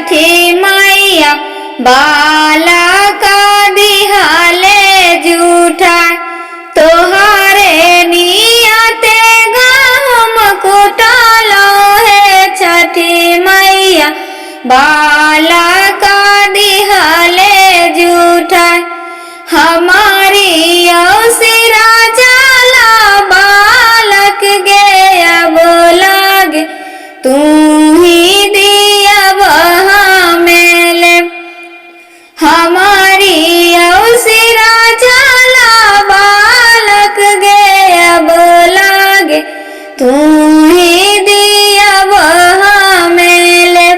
छठी मैया बालक दिहले जूठा तोहरे नियते गहुम कुटलो हे छठी मैया बालक दिहले जूठा हमारी सिरा जाला बालक गे अब लागे तू ही दिया मेले हमारी सिरा जाला बालक गे अब लागे तू ही दिया मेले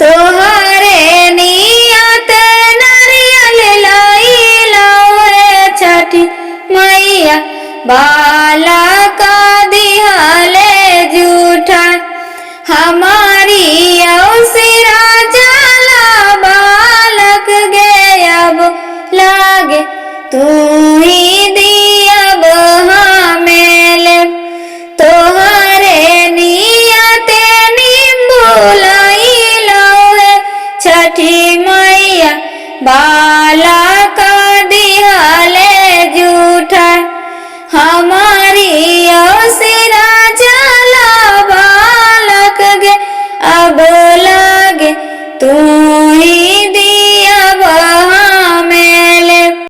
तोहरे नियत नारियल लाइलो छठी मैया बालक दिहले जूठा हमारी सिरा जाला बालक गे अब लागे तू ही दिया मेले तोहरे नियते नींबू लाइलो छठी मैया